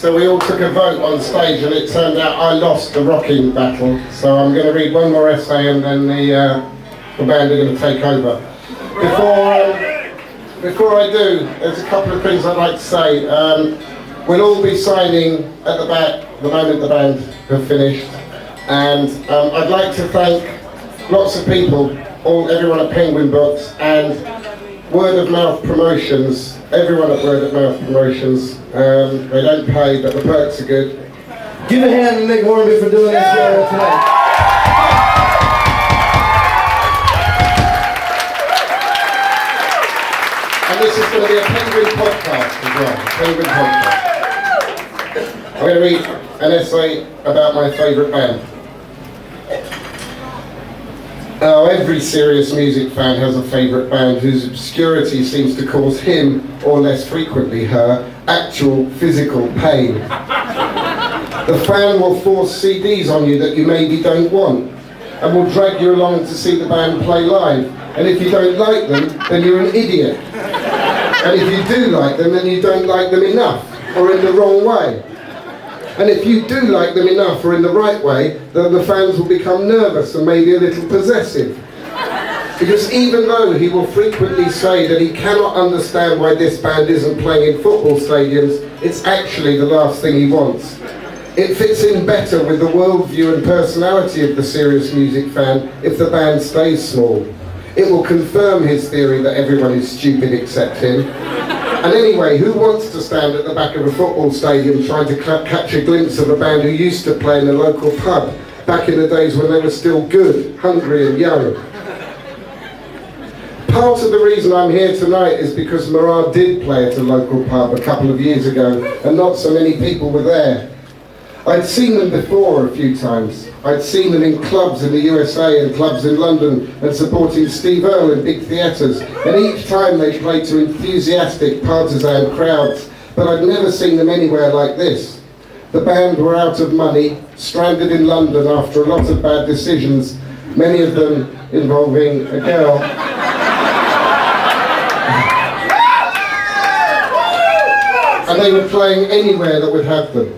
So we all took a vote on stage, and it turned out I lost the rocking battle. So I'm going to read one more essay, and then the band are going to take over. Before I do, there's a couple of things I'd like to say. We'll all be signing at the back the moment the band have finished, and I'd like to thank lots of people, everyone at Penguin Books, and Word of Mouth Promotions, everyone at Word of Mouth Promotions. They don't pay, but the perks are good. Give a hand to Nick Hornby for doing this show tonight. And this is going to be a Penguin podcast as well, Penguin podcast. I'm going to read an essay about my favourite band. Now, every serious music fan has a favourite band whose obscurity seems to cause him, or less frequently her, actual physical pain. The fan will force CDs on you that you maybe don't want, and will drag you along to see the band play live. And if you don't like them, then you're an idiot. And if you do like them, then you don't like them enough, or in the wrong way. And if you do like them enough or in the right way, then the fans will become nervous and maybe a little possessive. Because even though he will frequently say that he cannot understand why this band isn't playing in football stadiums, it's actually the last thing he wants. It fits in better with the worldview and personality of the serious music fan if the band stays small. It will confirm his theory that everyone is stupid except him. And anyway, who wants to stand at the back of a football stadium trying to catch a glimpse of a band who used to play in a local pub back in the days when they were still good, hungry and young? Part of the reason I'm here tonight is because Marah did play at a local pub a couple of years ago, and not so many people were there. I'd seen them before a few times. I'd seen them in clubs in the USA and clubs in London, and supporting Steve Earle in big theatres, and each time they played to enthusiastic partisan crowds, but I'd never seen them anywhere like this. The band were out of money, stranded in London after a lot of bad decisions, many of them involving a girl. And they were playing anywhere that would have them.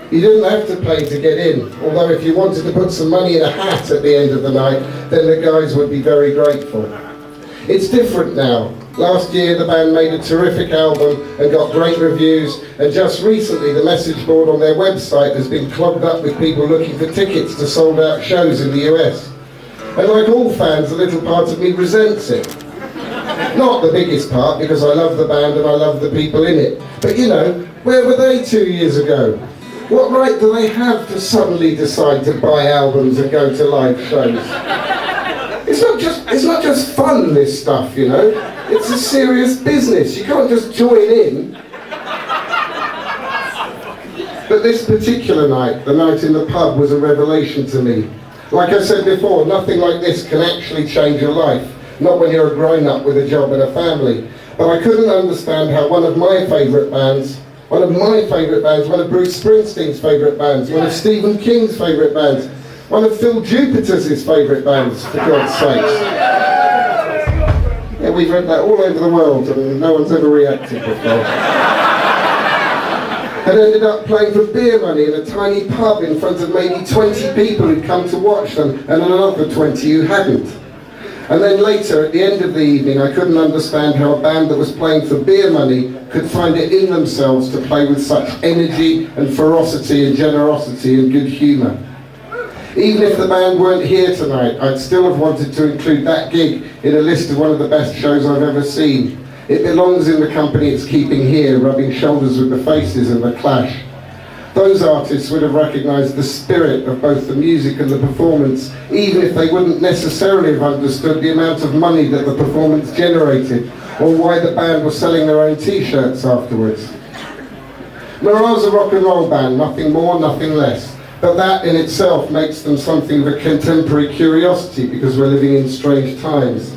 You didn't have to pay to get in, although if you wanted to put some money in a hat at the end of the night, then the guys would be very grateful. It's different now. Last year the band made a terrific album and got great reviews, and just recently the message board on their website has been clogged up with people looking for tickets to sold out shows in the US. And like all fans, a little part of me resents it. Not the biggest part, because I love the band and I love the people in it. But you know, where were they 2 years ago? What right do they have to suddenly decide to buy albums and go to live shows? It's not just fun, this stuff, you know. It's a serious business. You can't just join in. But this particular night, the night in the pub, was a revelation to me. Like I said before, nothing like this can actually change your life. Not when you're a grown-up with a job and a family. But I couldn't understand how one of my favourite bands, one of Bruce Springsteen's favourite bands, one of Stephen King's favourite bands, one of Phil Jupiter's favourite bands, for God's sakes. Yeah, we've read that all over the world and no one's ever reacted before. Had ended up playing for beer money in a tiny pub in front of maybe 20 people who'd come to watch them, and another 20 who hadn't. And then later, at the end of the evening, I couldn't understand how a band that was playing for beer money could find it in themselves to play with such energy and ferocity and generosity and good humour. Even if the band weren't here tonight, I'd still have wanted to include that gig in a list of one of the best shows I've ever seen. It belongs in the company it's keeping here, rubbing shoulders with the Faces and the Clash. Those artists would have recognised the spirit of both the music and the performance, even if they wouldn't necessarily have understood the amount of money that the performance generated, or why the band was selling their own t-shirts afterwards. Marah's a rock and roll band, nothing more, nothing less. But that in itself makes them something of a contemporary curiosity, because we're living in strange times.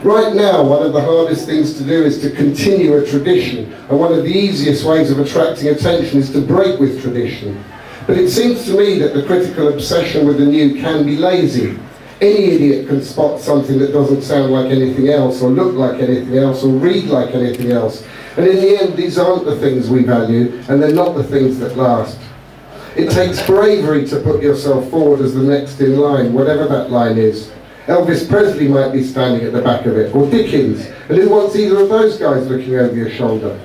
Right now, one of the hardest things to do is to continue a tradition, and one of the easiest ways of attracting attention is to break with tradition. But it seems to me that the critical obsession with the new can be lazy. Any idiot can spot something that doesn't sound like anything else, or look like anything else, or read like anything else. And in the end, these aren't the things we value, and they're not the things that last. It takes bravery to put yourself forward as the next in line, whatever that line is. Elvis Presley might be standing at the back of it, or Dickens, and who wants either of those guys looking over your shoulder?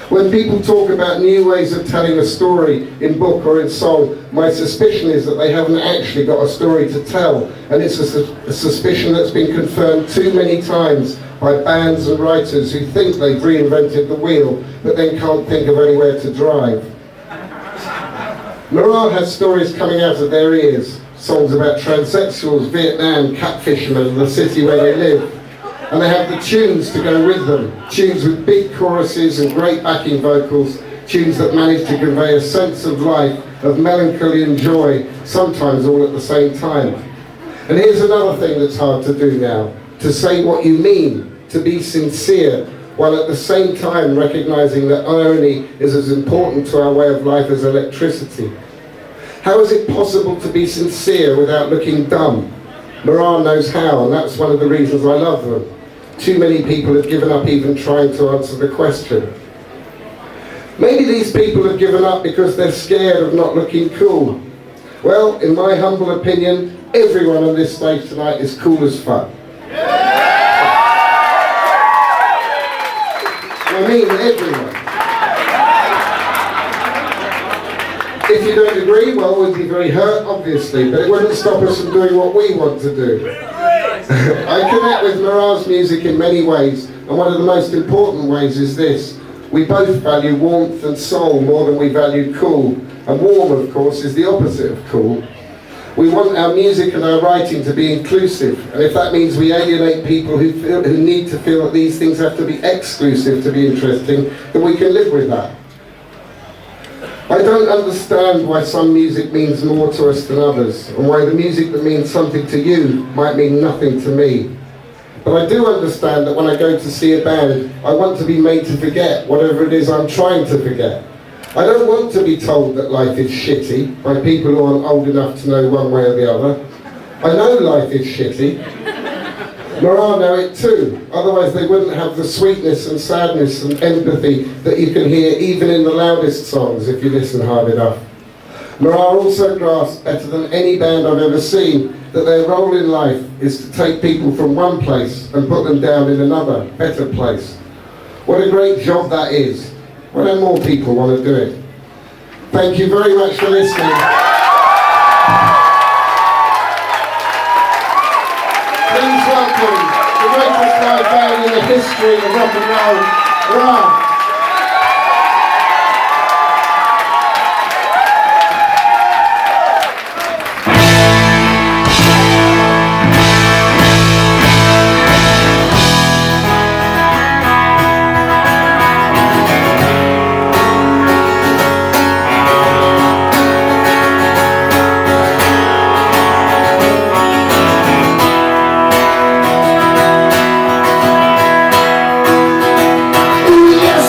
When people talk about new ways of telling a story in book or in song, my suspicion is that they haven't actually got a story to tell, and it's a suspicion that's been confirmed too many times by bands and writers who think they've reinvented the wheel, but then can't think of anywhere to drive. Marah has stories coming out of their ears, songs about transsexuals, Vietnam, catfishermen, and the city where they live. And they have the tunes to go with them, tunes with big choruses and great backing vocals, tunes that manage to convey a sense of life, of melancholy and joy, sometimes all at the same time. And here's another thing that's hard to do now, to say what you mean, to be sincere, while at the same time recognizing that irony is as important to our way of life as electricity. How is it possible to be sincere without looking dumb? Marah knows how, and that's one of the reasons I love them. Too many people have given up even trying to answer the question. Maybe these people have given up because they're scared of not looking cool. Well, in my humble opinion, everyone on this stage tonight is cool as fuck. I mean everyone. If you don't agree, well, we'd be very hurt, obviously, but it wouldn't stop us from doing what we want to do. I connect with Marah's music in many ways, and one of the most important ways is this. We both value warmth and soul more than we value cool, and warm, of course, is the opposite of cool. We want our music and our writing to be inclusive, and if that means we alienate people who need to feel that these things have to be exclusive to be interesting, then we can live with that. I don't understand why some music means more to us than others, and why the music that means something to you might mean nothing to me. But I do understand that when I go to see a band, I want to be made to forget whatever it is I'm trying to forget. I don't want to be told that life is shitty by people who aren't old enough to know one way or the other. I know life is shitty. Marah know it too, otherwise they wouldn't have the sweetness and sadness and empathy that you can hear even in the loudest songs if you listen hard enough. Marah also grasps better than any band I've ever seen that their role in life is to take people from one place and put them down in another, better place. What a great job that is. Why don't more people want to do it? Thank you very much for listening. Please welcome the greatest live band in the history of rock and roll, Marah. Yes!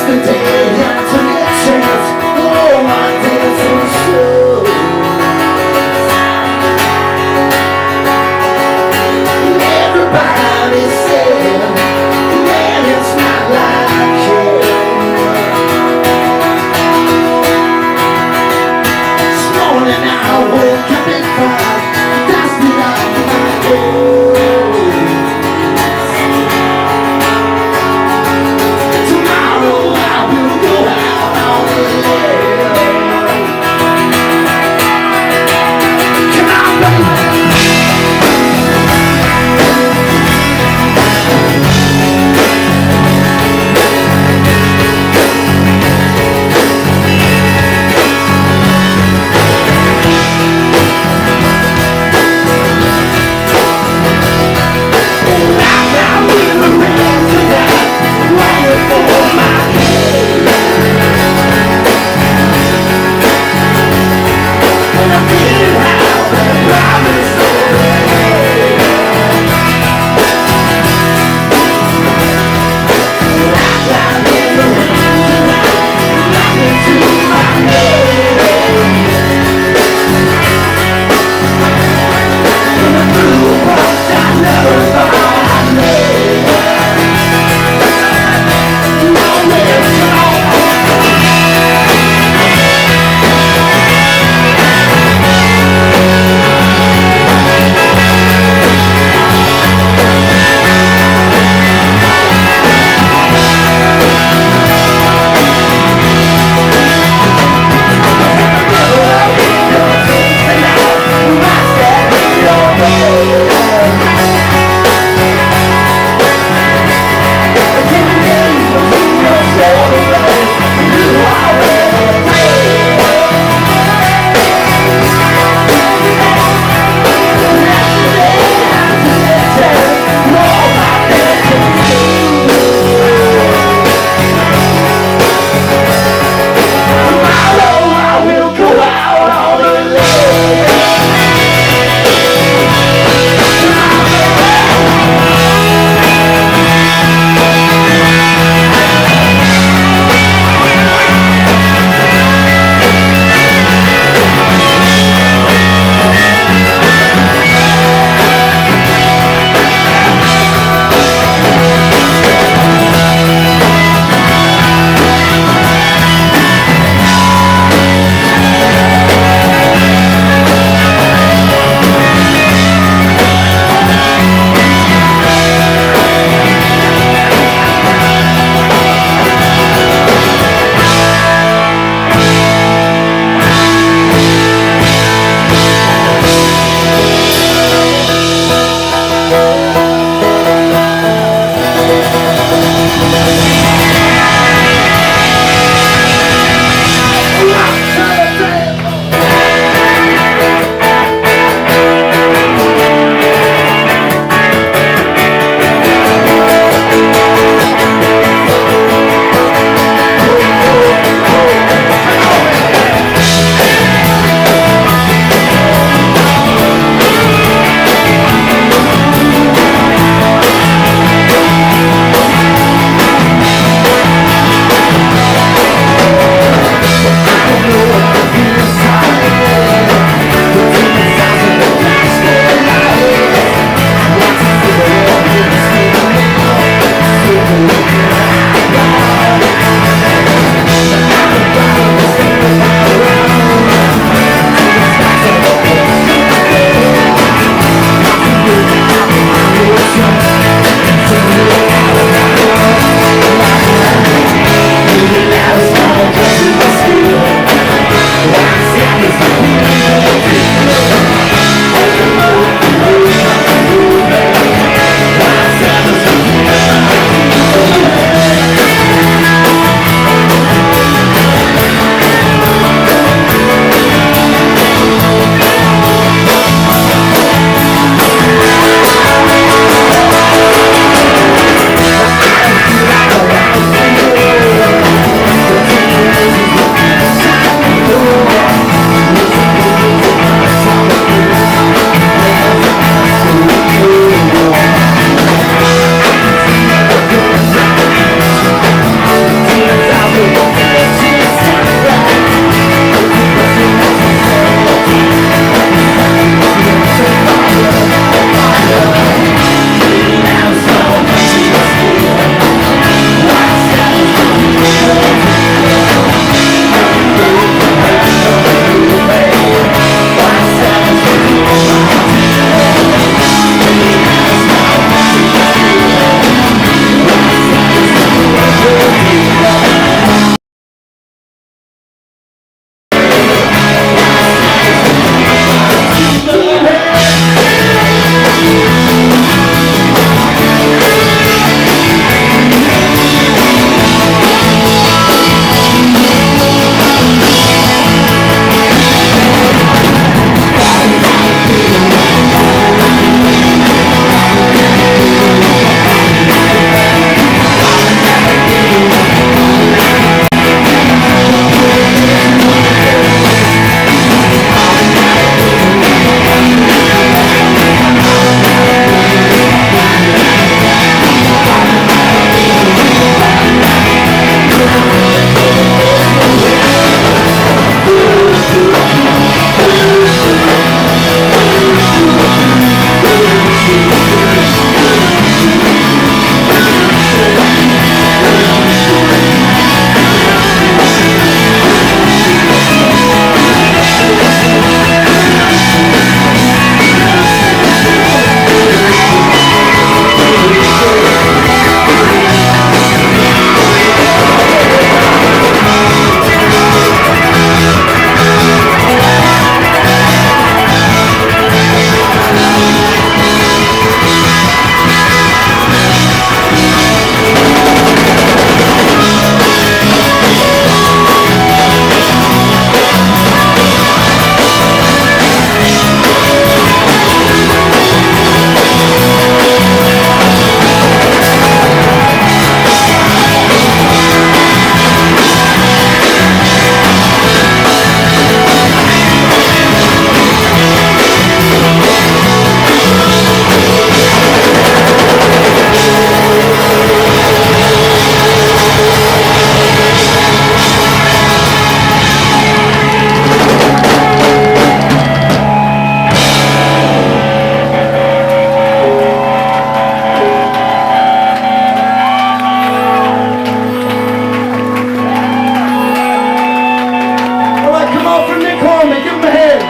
all for Nick Hornby. Give him a hand.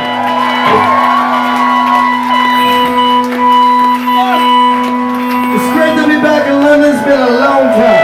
It's great to be back in London. It's been a long time.